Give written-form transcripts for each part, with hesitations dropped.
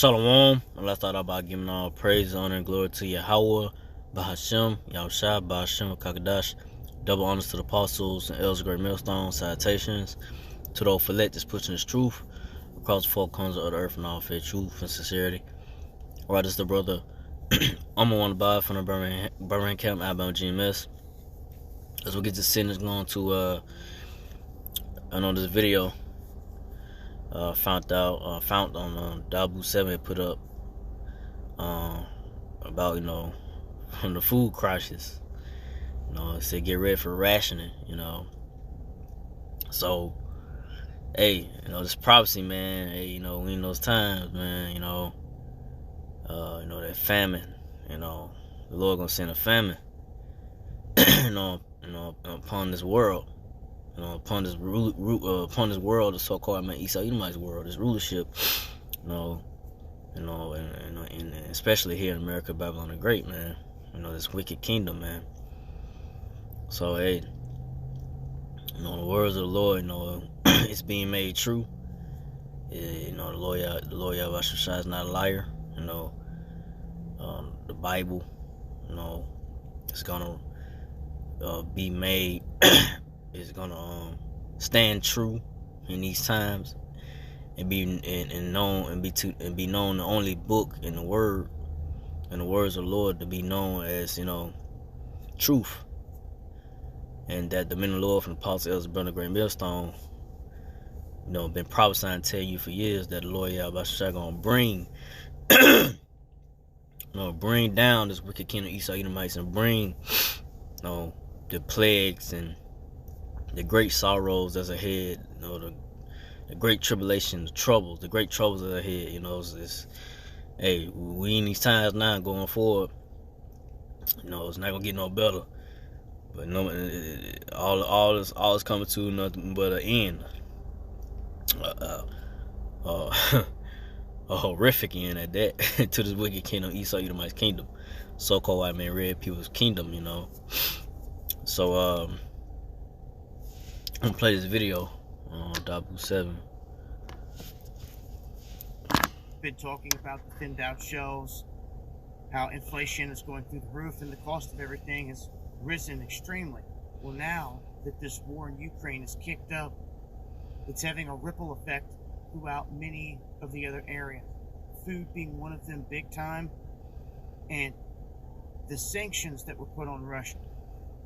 Shalom. Let's start out by giving all praise, honor, and glory to Yahweh, Bahashem, Yahushua, Bahashem, Kakadash. Double honors to the apostles and elders of Great Millstone. Salutations to those for that's pushing this truth across the four corners of the earth in all fair truth and sincerity. All right, this is the brother I'm on the bar from the Birmingham Camp, Alabama GMS. As we get this sentence going to this video. Found on Dabu 7 put up about from the food crisis. It said get ready for rationing. So hey, this prophecy, man. Hey, we in those times, man. That famine. The Lord gonna send a famine. Upon this world. Upon this world, the so-called Esau Edomite's world, this rulership, and especially here in America, Babylon the Great, man. This wicked kingdom, man. So hey, the words of the Lord, it's being made true. The Lord Yahushua is not a liar. The Bible, it's gonna be made. Is gonna stand true in these times and be known the only book in the word and the words of the Lord to be known as truth, and that the men of the Lord from the apostles, elders, brother, Great Millstone, been prophesying to tell you for years that the Lord Yahushua gonna bring down this wicked kingdom of Esau Edomites and bring the plagues and the great sorrows that's ahead, the great tribulations, the great troubles that's ahead. Hey, we in these times now going forward. It's not gonna get no better. But all is coming to nothing but an end. A horrific end at that to this wicked kingdom, Esau Edomite's kingdom, so-called white man, red people's kingdom. So I'm gonna play this video on Dabu 7. Been talking about the thinned out shelves, how inflation is going through the roof and the cost of everything has risen extremely. Well, now that this war in Ukraine is kicked up, it's having a ripple effect throughout many of the other areas. Food being one of them big time, and the sanctions that were put on Russia.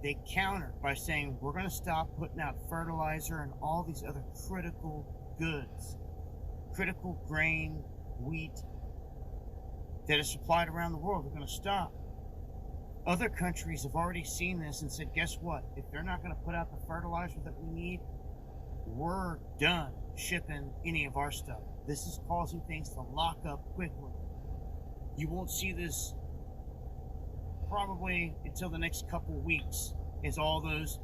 They countered by saying, we're going to stop putting out fertilizer and all these other critical goods, critical grain, wheat, that is supplied around the world. We're going to stop. Other countries have already seen this and said, guess what? If they're not going to put out the fertilizer that we need, we're done shipping any of our stuff. This is causing things to lock up quickly. You won't see this probably until the next couple weeks, as all those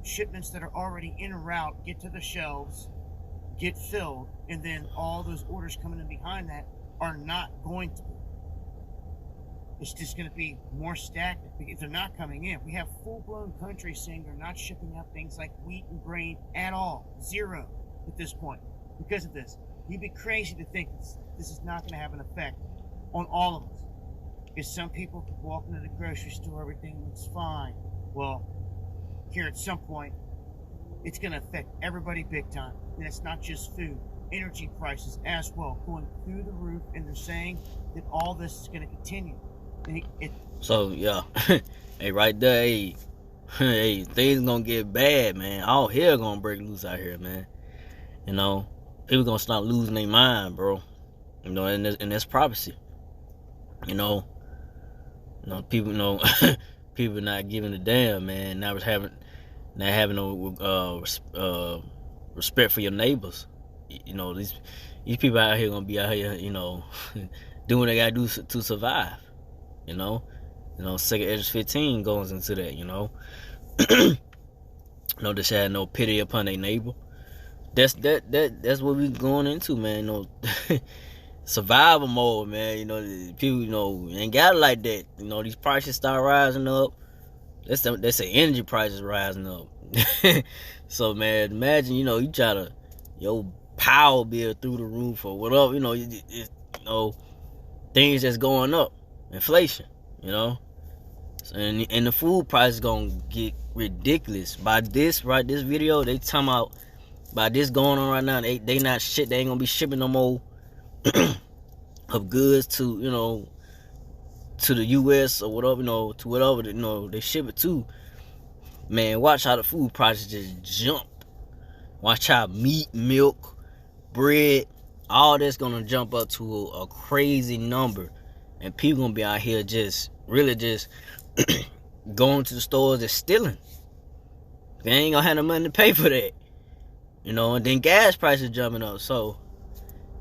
shipments that are already en route get to the shelves, get filled, and then all those orders coming in behind that are not going to be. It's just going to be more stagnant because they're not coming in. We have full-blown countries saying they're not shipping out things like wheat and grain at all. Zero at this point because of this. You'd be crazy to think this is not going to have an effect on all of us. Because some people could walk into the grocery store, everything looks fine. Well, here at some point, it's going to affect everybody big time. And it's not just food. Energy prices as well, going through the roof. And they're saying that all this is going to continue. So, yeah. Hey, right there, hey, things going to get bad, man. All hell going to break loose out here, man. People going to start losing their mind, bro. And that's prophecy. People people not giving a damn, man. Not having no respect for your neighbors. These people out here gonna be out here, doing what they gotta do to survive. Second Edge 15 goes into that. They should have no pity upon their neighbor. That's what we going into, man. Survival mode, man. People, ain't got it like that. These prices start rising up. They say energy prices rising up. So, man, imagine, you try to, your power bill through the roof or whatever, you know, things that's going up, inflation, and the food price is gonna get ridiculous. By this video, they talking about by this going on right now, they not shit. They ain't gonna be shipping no more of goods to to the U.S. or whatever, to whatever they ship it to. Man, watch how the food prices just jump. Watch how meat, milk, bread, all that's gonna jump up to a crazy number, and people gonna be out here just really just going to the stores and stealing. They ain't gonna have no money to pay for that, and then gas prices jumping up. So,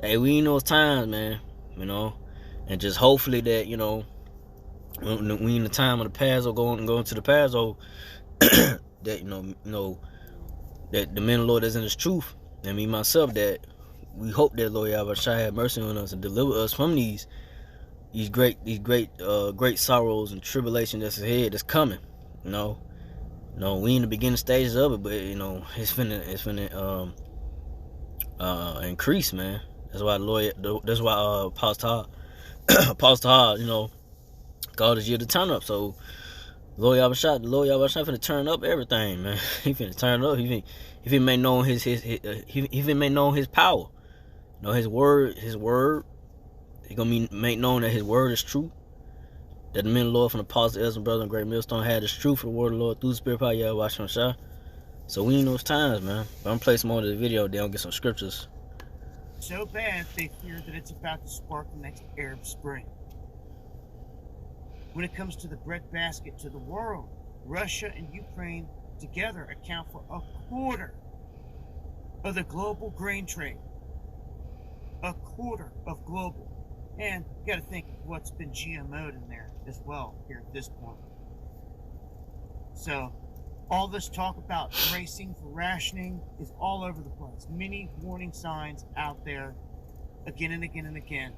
hey, we in those times, man, and just hopefully that we in the time of the Passover, going to the Passover, that that the man of the Lord is in His truth, and me myself, that we hope that Lord Yahweh Shai have mercy on us and deliver us from these great sorrows and tribulation that's ahead, that's coming. We in the beginning stages of it, but it's finna increase, man. That's why Apostle Todd, called this year to turn up. So the Lord Yahweh Shai finna turn up everything, man. He finna turn it up. He finna make known he finna make known His power. His word. He gonna make known that His word is true. That the men of the Lord from the apostles, elders, and brothers, and great millstone had this truth for the word of the Lord through the Spirit power Yahweh Shai. So we in those times, man. But I'm play some more of the video. Then I'll get some scriptures. So bad they fear that it's about to spark the next Arab Spring. When it comes to the breadbasket to the world, Russia and Ukraine together account for a quarter of the global grain trade. A quarter of global. And you got to think of what's been GMO'd in there as well here at this point. So all this talk about racing for rationing is all over the place. Many warning signs out there again and again and again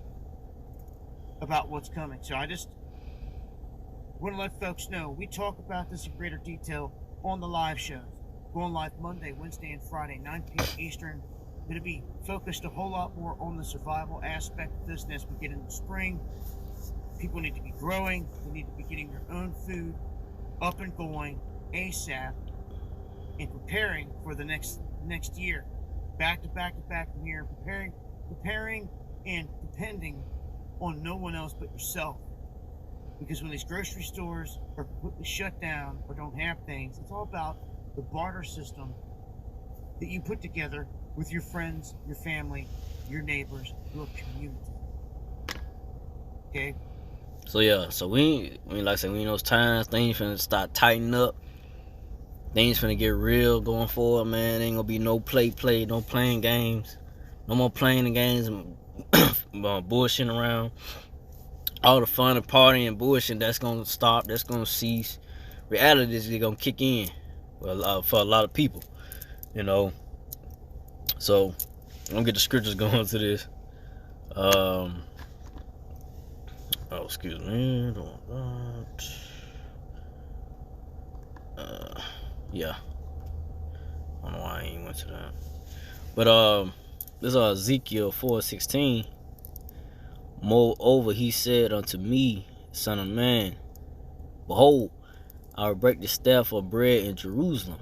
about what's coming. So I just want to let folks know we talk about this in greater detail on the live shows. Going live Monday, Wednesday, and Friday, 9 p.m. Eastern. Going to be focused a whole lot more on the survival aspect of this. And as we get into spring, people need to be growing. They need to be getting their own food up and going ASAP and preparing for the next year. Back to back from here. Preparing and depending on no one else but yourself. Because when these grocery stores are completely shut down or don't have things, it's all about the barter system that you put together with your friends, your family, your neighbors, your community. Okay? So yeah, we like I said, we in those times, things finna start tightening up. Things finna get real going forward, man. Ain't gonna be no play, no playing games. No more playing games and bullshitting around. All the fun and partying and bullshit, that's gonna stop, that's gonna cease. Reality is gonna kick in for a lot of people, So I'm gonna get the scriptures going to this. Excuse me. Yeah. I don't know why I ain't went to that. But this is Ezekiel 4:16. Moreover, he said unto me, Son of man, behold, I will break the staff of bread in Jerusalem,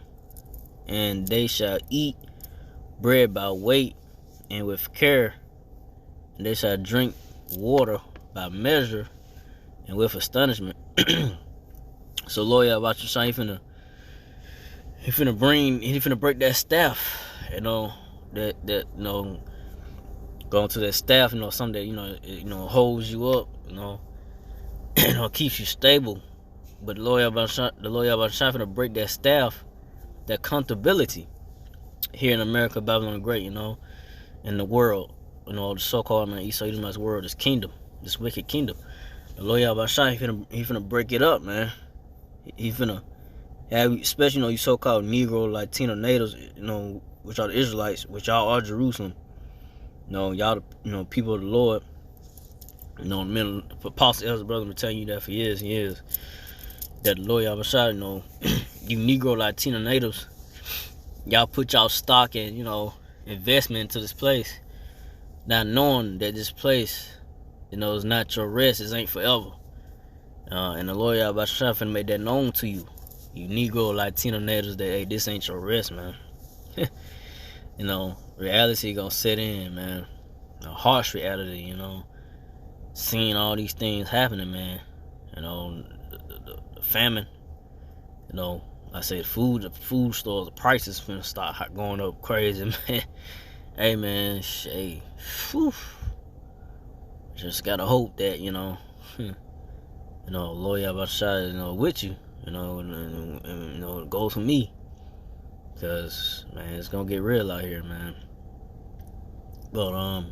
and they shall eat bread by weight and with care, and they shall drink water by measure and with astonishment. So Lord Yahweh Shai, he finna break that staff, going to that staff, something that holds you up, keeps you stable. But the Lord Yahweh Shai finna break that staff, that comfortability here in America, Babylon the Great, in the world, the so-called Esau Edomite's world, this kingdom, this wicked kingdom. The Lord Yahweh Shai, he finna break it up, man. He finna have, especially, you so-called Negro, Latino natives, which are the Israelites, which y'all are Jerusalem. Y'all, people of the Lord. Men, apostles, elders, brothers, been telling you that for years and years. That the Lord Yahweh Shai, you Negro, Latino natives, y'all put y'all stock in, investment into this place, not knowing that this place, is not your rest. It ain't forever. And the Lord Yahweh finna make that known to you. You Negro, Latino natives, that, hey, this ain't your rest, man. Reality gonna set in, man. A harsh reality, seeing all these things happening, man. The famine, I say the food stores, the prices finna start going up crazy, man. Hey, man, just gotta hope that, Lord Yahweh, with you, and it goes for me. Because, man, it's gonna get real out here, man. But,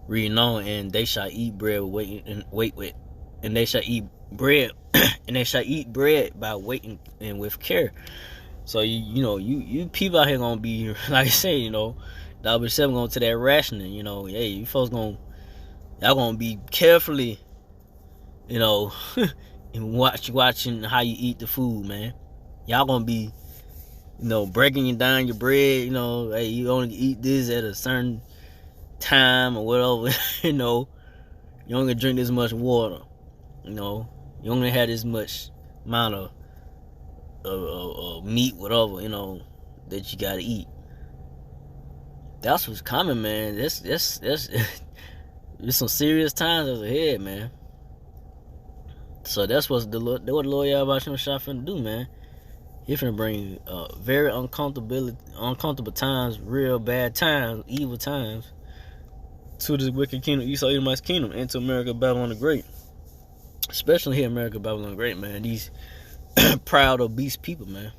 reading on, and they shall eat bread and they shall eat bread, and they shall eat bread by waiting and with care. So, you people out here gonna be, like I say, W7 going to that rationing, hey, you folks y'all gonna be carefully, and watching how you eat the food, man. Y'all gonna be, breaking down your bread, hey, you only eat this at a certain time or whatever, you only drink this much water, you only have this much amount of meat, whatever, that you gotta eat. That's what's coming, man. There's some serious times ahead, man. So that's what the Lord Yahweh finna do, man. He finna bring very uncomfortable times, real bad times, evil times, to this wicked kingdom, Esau Edomite's kingdom, and to America, Babylon the Great. Especially here, America, Babylon the Great, man. These proud, obese people, man.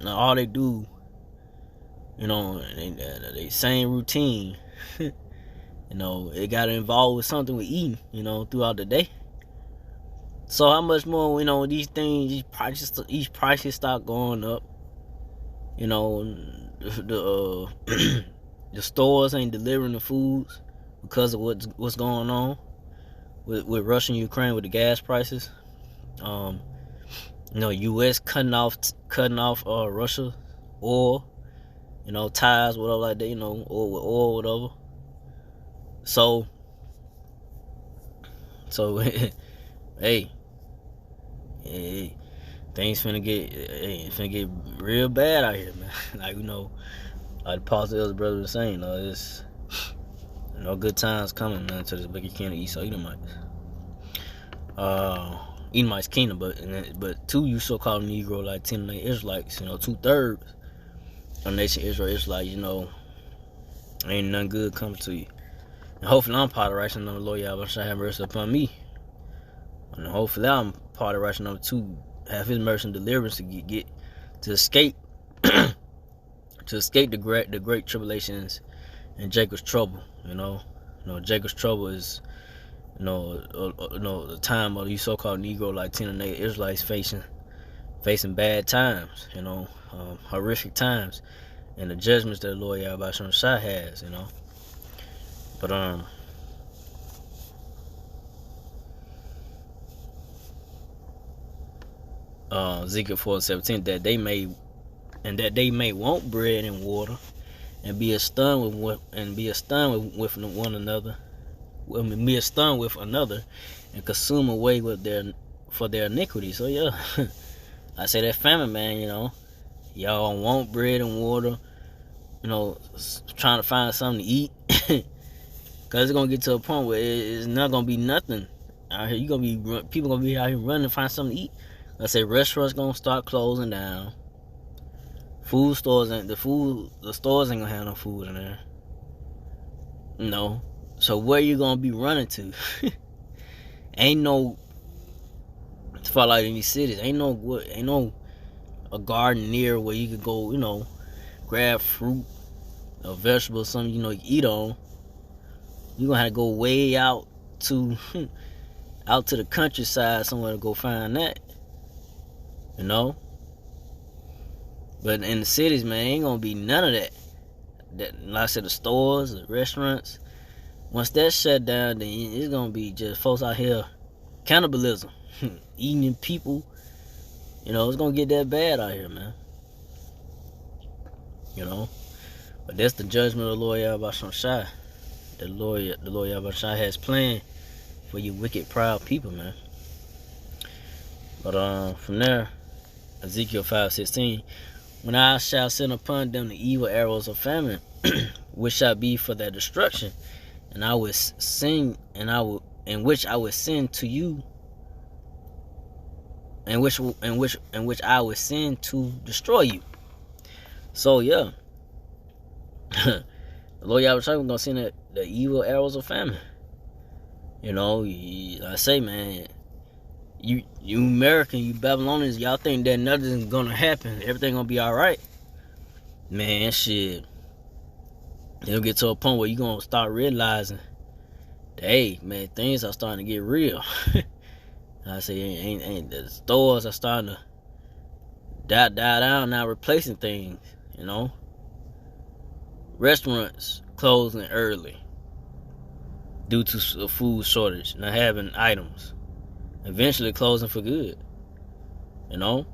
All they do, they same routine. It got involved with something with eating, throughout the day. So how much more, these things, these prices start going up. The stores ain't delivering the foods because of what's going on with Russia and Ukraine with the gas prices. U.S. cutting off Russia oil, ties, whatever like that, oil, whatever. So hey, things finna get real bad out here, man. Like the Apostle brother was saying, it's good times coming, man, to this wicked kingdom, Esau Edomites. Edomite's kingdom, but to you so-called Negro, Latino Israelites, 2/3 of nation Israel Israelites, ain't nothing good coming to you. And hopefully I'm part of righteous number, Lord Yahweh shall have mercy upon me. And hopefully I'm part of righteous number 2, have His mercy and deliverance to escape the great tribulations and Jacob's trouble. Jacob's trouble is the time of these so-called Negro, Latino, Native Israelites facing bad times, horrific times, and the judgments that the Lord Yahweh Shai has, But Ezekiel 4:17, that they may want bread and water, and be astonished with one another, be astonished with another, and consume away for their iniquity. So yeah, I say that famine, man. Y'all want bread and water, trying to find something to eat, cause it's gonna get to a point where it's not gonna be nothing out here. People gonna be out here running to find something to eat. I say restaurants gonna start closing down. Food stores the stores ain't gonna have no food in there. So where you gonna be running to? Ain't no, to fall out in these cities. Ain't no a garden near where you could go, grab fruit or vegetables, something you eat on. You gonna have to go way out to the countryside somewhere to go find that. But in the cities, man, ain't gonna be none of that. Like I said, the stores, the restaurants. Once that's shut down, then it's gonna be just folks out here cannibalism, eating people. It's gonna get that bad out here, man. you know. But that's the judgment of the Lord Yahweh Shai. The Lord Yahweh Shai has planned for you wicked, proud people, man. But from there, Ezekiel 5:16, when I shall send upon them the evil arrows of famine, which shall be for their destruction, and I will sing, in which I will send to you, in which I will send to destroy you. So yeah, the Lord Yahweh Shai was gonna send the evil arrows of famine. You know, I say, man, you American, you Babylonians, y'all think that nothing's gonna happen, everything gonna be all right. Man, shit, it'll get to a point where you gonna start realizing that, hey, man, things are starting to get real. I say, ain't the stores are starting to die down now, replacing things. You know, restaurants closing early due to a food shortage, not having items, eventually closing for good. You know,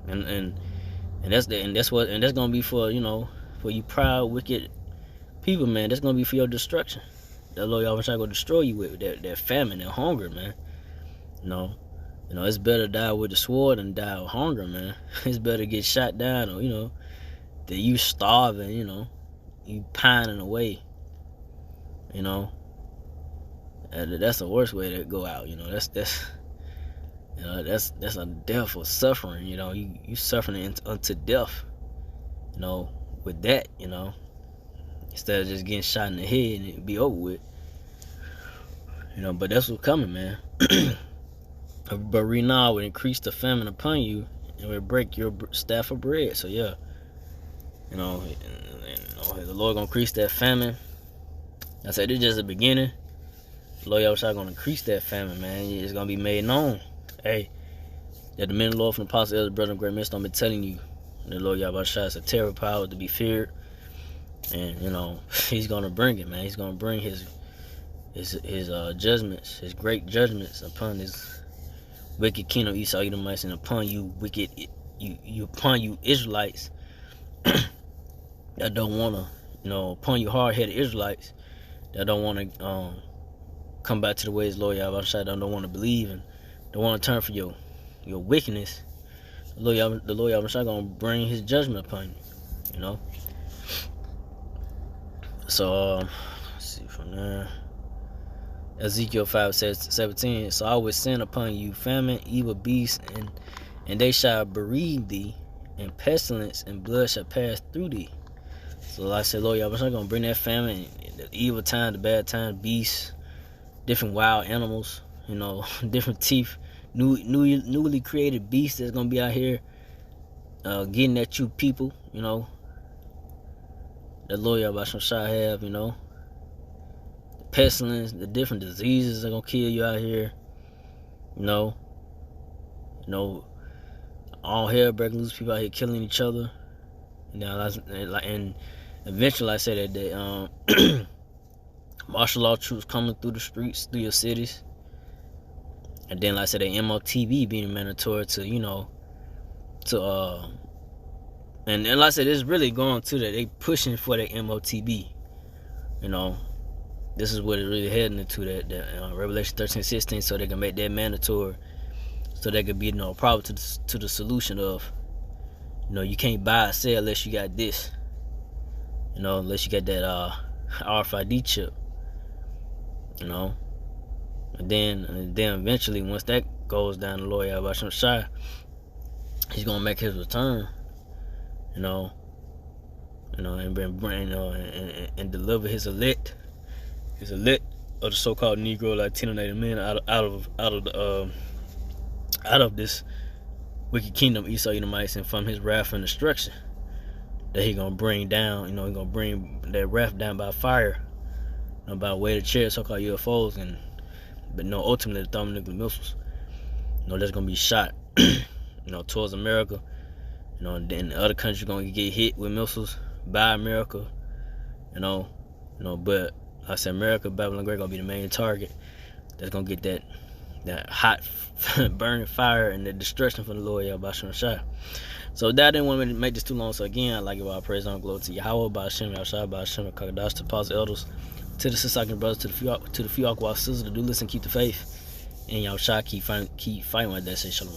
and that's gonna be for, you know, for you proud, wicked people, man. That's gonna be for your destruction. The Lord Yahweh Shai gonna destroy you with that famine, that hunger, man. You know, it's better to die with the sword than die of hunger, man. It's better to get shot down, or, you know, than you starving, you know, you pining away. You know, and that's the worst way to go out. You know, that's a death or suffering. You know, you suffering unto death. You know, with that, you know, instead of just getting shot in the head and it be over with. You know, but that's what's coming, man. But Renal will increase the famine upon you and will break your staff of bread. So yeah, you know, the Lord gonna increase that famine. I said it's just the beginning. The Lord Yahweh gonna increase that famine, man. It's gonna be made known. Hey, that the men of the Lord from the apostle, elder, brother, and great minister, I'm been telling you, the Lord Yahweh is a terror power to be feared, and you know He's gonna bring it, man. He's gonna bring His judgments, His great judgments upon this wicked kingdom of Esau, Edomites, and upon you wicked, upon you Israelites that don't wanna, you know, upon you hard-headed Israelites that don't wanna come back to the ways of the Lord Yahweh Shai, don't want to believe and don't want to turn for your wickedness. The Lord Yahweh Shai gonna bring His judgment upon you. You know. So let's see from there. Ezekiel 5:17. So I will send upon you famine, evil beasts, and they shall bereave thee, and pestilence and blood shall pass through thee. So like I said, Lord Yahweh Shai gonna bring that famine, the evil time, the bad time, beasts, different wild animals, you know, different teeth, newly created beasts that's gonna be out here getting at you people, you know. The Lord Yahweh Shai have, you know. The pestilence, the different diseases are gonna kill you out here, you know. All hell breaking loose, people out here killing each other. And eventually, I say that they martial law troops coming through the streets, through your cities. And then, like I said, the MOTV being mandatory to, you know, and like I said, it's really going to that. They pushing for the MOTB. You know, this is what it's really heading into, that Revelation 13:16, so they can make that mandatory, so they can be, you know, probably to the solution of, you know, you can't buy or sell unless you got this. You know, unless you got that RFID chip. You know, and then eventually, once that goes down, the Lord Yahweh Shai, He's gonna make His return. You know, and bring, and deliver His elect of the so-called Negro, Latino, Native men out of this wicked kingdom, Esau, Edomites, and from His wrath and destruction that He gonna bring down. You know, He gonna bring that wrath down by fire. By way of chariots, so-called UFOs, but no, ultimately the thermonuclear missiles. You know, that's gonna be shot, you know, towards America. You know, and then the other countries gonna get hit with missiles by America. You know, but like I said, America, Babylon Great gonna be the main target. That's gonna get that hot burning fire and the destruction from the Lord Yahweh Shai. So that, I didn't want to make this too long. So again, I like it while I praise on glory to Yahweh, by Hashem, Yahshua, by Hashem, Kakadash, to the apostles, elders, to the Sisakin brothers, to the few Aqua sisters, to do listen, keep the faith, and Yahshua keep fighting like that. Say shalom.